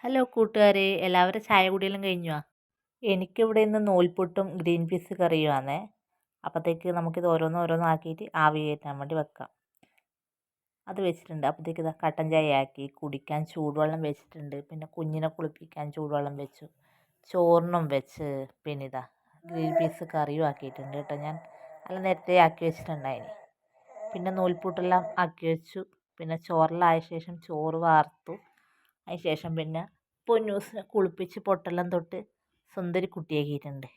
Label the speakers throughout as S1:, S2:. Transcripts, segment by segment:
S1: Hello കൂട്ടുകാരെ, എല്ലാവരും ചായ കുടിയെല്ലാം കഴിഞ്ഞോ? എനിക്കിവിടെ ഇന്ന് നൂൽപുട്ടും ഗ്രീൻ പീസ് കറിയുമാണേ. അപ്പോഴത്തേക്ക് നമുക്കിത് ഓരോന്നാക്കിയിട്ട് ആവി കയറ്റാൻ വേണ്ടി വെക്കാം. അത് വെച്ചിട്ടുണ്ട്. അപ്പോഴത്തേക്ക് ഇതാ കട്ടൻ ചായ ആക്കി കുടിക്കാൻ ചൂടുവെള്ളം വെച്ചിട്ടുണ്ട്. പിന്നെ കുഞ്ഞിനെ കുളിപ്പിക്കാൻ ചൂടുവെള്ളം വെച്ചു. ചോറിനും വെച്ച് പിന്നെ ഇതാ ഗ്രീൻ പീസ് കറിയും ആക്കിയിട്ടുണ്ട് കേട്ടോ. ഞാൻ അല്ല നേരത്തെ ആക്കി വെച്ചിട്ടുണ്ടായിന്. പിന്നെ നൂൽപുട്ടെല്ലാം ആക്കി വെച്ചു. പിന്നെ ചോറെല്ലാം ആയ ശേഷം ചോറ് വാർത്തു. അതിന് ശേഷം പിന്നെ പൊന്നൂസിനെ കുളിപ്പിച്ച് പൊട്ടെല്ലാം തൊട്ട് സുന്ദരി കുട്ടിയാക്കിയിട്ടുണ്ട്.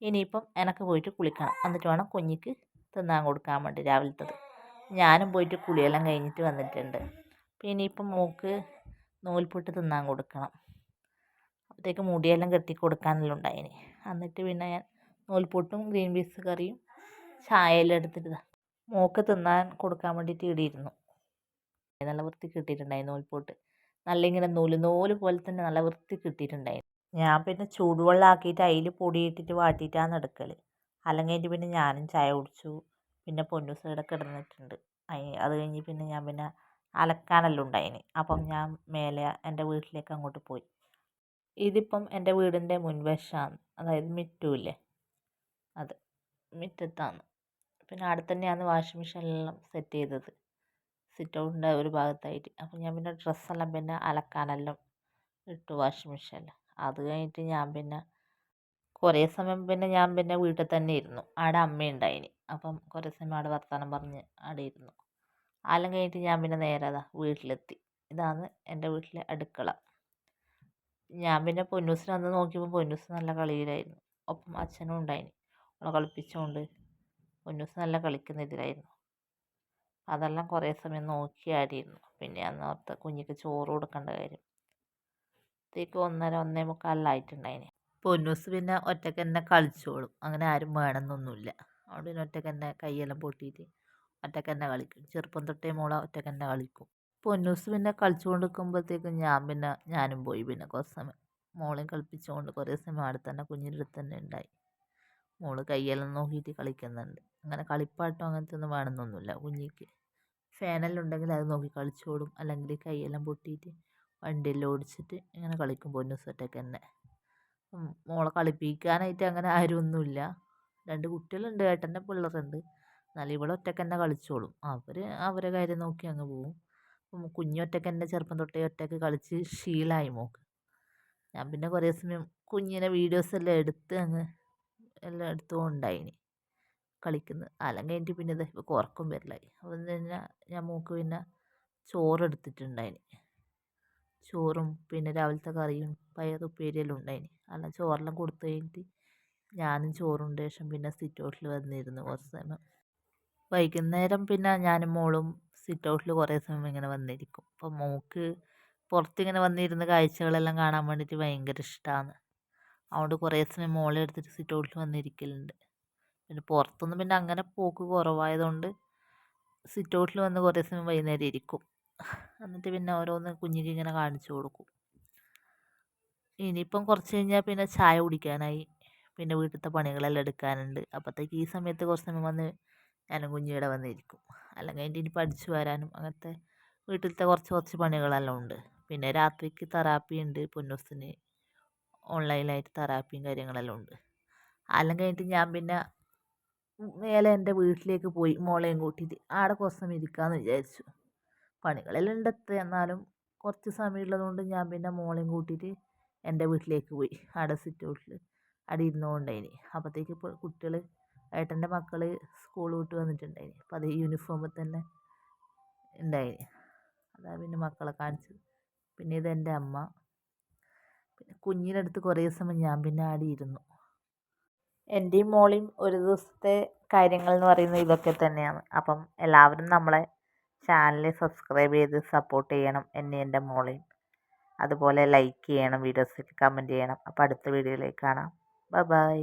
S1: ഇനിയിപ്പം എനക്ക് പോയിട്ട് കുളിക്കണം. എന്നിട്ട് വേണം കുഞ്ഞിക്ക് തിന്നാൻ കൊടുക്കാൻ വേണ്ടി രാവിലത്തത്. ഞാനും പോയിട്ട് കുളിയെല്ലാം കഴിഞ്ഞിട്ട് വന്നിട്ടുണ്ട്. അപ്പം ഇനിയിപ്പം മോൾക്ക് നൂൽപുട്ട് തിന്നാൻ കൊടുക്കണം. അപ്പോഴത്തേക്ക് മുടിയെല്ലാം കെട്ടി കൊടുക്കാനെല്ലാം ഉണ്ടായിന്. എന്നിട്ട് പിന്നെ ഞാൻ നൂൽപുട്ടും ഗ്രീൻ പീസ് കറിയും ചായയെല്ലാം എടുത്തിട്ട് മോൾക്ക് തിന്നാൻ കൊടുക്കാൻ വേണ്ടിയിട്ട് ഇടിയിരുന്നു. നല്ല വൃത്തി കിട്ടിയിട്ടുണ്ടായി നൂൽപുട്ട്. നല്ല ഇങ്ങനെ നൂല് പോലെ തന്നെ നല്ല വൃത്തി കിട്ടിയിട്ടുണ്ടായി. ഞാൻ പിന്നെ ചൂടുവെള്ളം ആക്കിയിട്ട് അതിൽ പൊടിയിട്ടിട്ട് വാട്ടിയിട്ടാണ് എടുക്കൽ. അല്ലെങ്കിൽ പിന്നെ ഞാനും ചായ കുടിച്ചു. പിന്നെ പൊന്നൂസ് ഇവിടെ കിടന്നിട്ടുണ്ട്. അത് കഴിഞ്ഞ് പിന്നെ ഞാൻ അലക്കാനെല്ലാം ഉണ്ടായിന്. അപ്പം ഞാൻ മേലെ എൻ്റെ വീട്ടിലേക്ക് അങ്ങോട്ട് പോയി. ഇതിപ്പം എൻ്റെ വീടിൻ്റെ മുൻവശമാണ്, അതായത് മിറ്റമില്ലേ അത് മുറ്റത്താണ്. പിന്നെ അവിടെ തന്നെയാണ് വാഷിംഗ് മെഷീനെല്ലാം സെറ്റ് ചെയ്തത്, സിറ്റ് ഔട്ടിൻ്റെ ഒരു ഭാഗത്തായിട്ട്. അപ്പം ഞാൻ പിന്നെ ഡ്രസ്സെല്ലാം പിന്നെ അലക്കാനെല്ലാം ഇട്ടു വാഷിംഗ് മെഷീനിൽ. അത് കഴിഞ്ഞിട്ട് ഞാൻ പിന്നെ കുറേ സമയം പിന്നെ ഞാൻ വീട്ടിൽ തന്നെ ഇരുന്നു. അവിടെ അമ്മയുണ്ടായിന്. അപ്പം കുറേ സമയം അവിടെ വർത്തമാനം പറഞ്ഞ് അവിടെ ഇരുന്നു. അതെല്ലാം കഴിഞ്ഞിട്ട് ഞാൻ പിന്നെ നേരെ വീട്ടിലെത്തി. ഇതാണ് എൻ്റെ വീട്ടിലെ അടുക്കള. ഞാൻ പിന്നെ പൊന്നൂസിനെ വന്ന് നോക്കിയപ്പോൾ പൊന്നൂസ് നല്ല കളിയിലായിരുന്നു. ഒപ്പം അച്ഛനും ഉണ്ടായിന്. അവളെ കളിപ്പിച്ചുകൊണ്ട് പൊന്നൂസ് നല്ല കളിക്കുന്ന ഇതിലായിരുന്നു. അതെല്ലാം കുറേ സമയം നോക്കി ആടിയിരുന്നു. പിന്നെ അന്നോർത്ത് കുഞ്ഞിക്ക് ചോറ് കൊടുക്കേണ്ട കാര്യം. അപ്പോഴത്തേക്ക് 1:30 ആയിട്ടുണ്ടായിന്. പൊന്നൂസ് പിന്നെ ഒറ്റയ്ക്ക് തന്നെ കളിച്ചോളും. അങ്ങനെ ആരും വേണമെന്നൊന്നുമില്ല. അവിടെ പിന്നെ ഒറ്റയ്ക്ക് തന്നെ കൈയെല്ലാം പൊട്ടിയിട്ട് ഒറ്റയ്ക്ക് തന്നെ കളിക്കും. ചെറുപ്പം തൊട്ടേ മോളെ ഒറ്റയ്ക്ക് തന്നെ കളിക്കും. പൊന്നൂസ് പിന്നെ കളിച്ചുകൊണ്ട് നിൽക്കുമ്പോഴത്തേക്കും ഞാനും പോയി. പിന്നെ കുറച്ച് സമയം മോളെയും കളിപ്പിച്ചുകൊണ്ട് കുറേ സമയം അവിടെ തന്നെ കുഞ്ഞിൻ്റെ അടുത്ത് തന്നെ ഉണ്ടായി. മോള് കൈയെല്ലാം നോക്കിയിട്ട് കളിക്കുന്നുണ്ട്. അങ്ങനെ കളിപ്പാട്ടം അങ്ങനത്തെ ഒന്നും വേണമെന്നൊന്നുമില്ല കുഞ്ഞിക്ക്. ഫാനെല്ലാം ഉണ്ടെങ്കിൽ അത് നോക്കി കളിച്ചോളും. അല്ലെങ്കിൽ കൈയെല്ലാം പൊട്ടിയിട്ട് വണ്ടിയെല്ലാം ഓടിച്ചിട്ട് ഇങ്ങനെ കളിക്കും പൊന്നൂസ് ഒറ്റയ്ക്ക് തന്നെ. മോളെ കളിപ്പിക്കാനായിട്ട് അങ്ങനെ ആരുമൊന്നുമില്ല. 2 കുട്ടികളുണ്ട്, ഏട്ടൻ്റെ പിള്ളേരുണ്ട്. എന്നാലും ഇവിടെ ഒറ്റയ്ക്ക് തന്നെ കളിച്ചോളും. അവർ അവരെ കാര്യം നോക്കി അങ്ങ് പോവും. കുഞ്ഞൊറ്റയ്ക്ക് തന്നെ ചെറുപ്പം തൊട്ടേ ഒറ്റയ്ക്ക് കളിച്ച് ശീലമായി മോൾക്ക്. ഞാൻ പിന്നെ കുറേ സമയം കുഞ്ഞിനെ വീഡിയോസ് എല്ലാം എല്ലാം എടുത്തുകൊണ്ടായിന് കളിക്കുന്നത്. അതെല്ലാം കഴിഞ്ഞിട്ട് പിന്നെ ഇപ്പോൾ ഉറക്കം വരലായി. അപ്പം തന്നെ ഞാൻ മോൾക്ക് പിന്നെ ചോറെടുത്തിട്ടുണ്ടായിന്. ചോറും പിന്നെ രാവിലത്തെ കറിയും പയറുപ്പേരിയെല്ലാം ഉണ്ടായിന്. അതെല്ലാം ചോറെല്ലാം കൊടുത്തു കഴിഞ്ഞിട്ട് ഞാനും ചോറുണ്ട ശേഷം പിന്നെ സിറ്റ് ഔട്ടിൽ വന്നിരുന്നു കുറച്ച് സമയം. വൈകുന്നേരം പിന്നെ ഞാനും മോളും സിറ്റ് ഔട്ടിൽ കുറേ സമയം ഇങ്ങനെ വന്നിരിക്കും. അപ്പം മോൾക്ക് പുറത്തിങ്ങനെ വന്നിരുന്ന കാഴ്ചകളെല്ലാം കാണാൻ വേണ്ടിയിട്ട് ഭയങ്കര ഇഷ്ടമാണ്. അതുകൊണ്ട് കുറേ സമയം മോളെ എടുത്തിട്ട് സിറ്റ് ഔട്ടിൽ വന്നിരിക്കലുണ്ട്. പിന്നെ പുറത്തൊന്നും പിന്നെ അങ്ങനെ പോക്ക് കുറവായതുകൊണ്ട് സിറ്റ് ഔട്ടിൽ വന്ന് കുറേ സമയം വൈകുന്നേരം ഇരിക്കും. എന്നിട്ട് പിന്നെ ഓരോന്ന് കുഞ്ഞിക്ക് ഇങ്ങനെ കാണിച്ചു കൊടുക്കും. ഇനിയിപ്പം കുറച്ച് കഴിഞ്ഞാൽ പിന്നെ ചായ കുടിക്കാനായി. പിന്നെ വീട്ടിലത്തെ പണികളെല്ലാം എടുക്കാനുണ്ട്. അപ്പോഴത്തേക്ക് ഈ സമയത്ത് കുറച്ച് സമയം വന്ന് ഞാനും കുഞ്ഞിവിടെ വന്നിരിക്കും. അല്ലെങ്കിൽ അതിൻ്റെ ഇനി പഠിച്ചു വരാനും അങ്ങനത്തെ വീട്ടിലത്തെ കുറച്ച് പണികളെല്ലാം ഉണ്ട്. പിന്നെ രാത്രിക്ക് തെറാപ്പി ഉണ്ട് പൊന്നൂസിന്. ഓൺലൈനായിട്ട് തെറാപ്പിയും കാര്യങ്ങളെല്ലാം ഉണ്ട്. അതെല്ലാം കഴിഞ്ഞിട്ട് ഞാൻ പിന്നെ മേലെ എൻ്റെ വീട്ടിലേക്ക് പോയി മോളെയും കൂട്ടിയിട്ട്. അവിടെ കുറച്ച് സമയം ഇരിക്കാമെന്ന് വിചാരിച്ചു. പണികളെല്ലാം ഉണ്ട് എത്ര എന്നാലും കുറച്ച് സമയമുള്ളതുകൊണ്ട് ഞാൻ പിന്നെ മോളെയും കൂട്ടിയിട്ട് എൻ്റെ വീട്ടിലേക്ക് പോയി. അവിടെ സിറ്റ് ഔട്ടിൽ അവിടെ ഇരുന്നുകൊണ്ടായിന്. അപ്പോഴത്തേക്ക് ഇപ്പോൾ കുട്ടികൾ ഏട്ടൻ്റെ മക്കൾ സ്കൂൾ വിട്ട് വന്നിട്ടുണ്ടായിന്. അപ്പോൾ അത് യൂണിഫോമിൽ തന്നെ ഉണ്ടായിന്. അതാ പിന്നെ മക്കളെ കാണിച്ചത്. പിന്നെ ഇതെൻ്റെ അമ്മ. പിന്നെ കുഞ്ഞിനടുത്ത് കുറേ സമയം ഞാൻ പിന്നെ ആടെ ഇരുന്നു. എൻ്റെയും മോളെയും ഒരു ദിവസത്തെ കാര്യങ്ങൾ എന്ന് പറയുന്നത് ഇതൊക്കെ തന്നെയാണ്. അപ്പം എല്ലാവരും നമ്മളെ ചാനൽ സബ്സ്ക്രൈബ് ചെയ്ത് സപ്പോർട്ട് ചെയ്യണം, എന്നെയും എൻ്റെ മോളെയും. അതുപോലെ ലൈക്ക് ചെയ്യണം, വീഡിയോസിൽ കമൻറ്റ് ചെയ്യണം. അപ്പോൾ അടുത്ത വീഡിയോയിലേക്ക് കാണാം. Bye bye.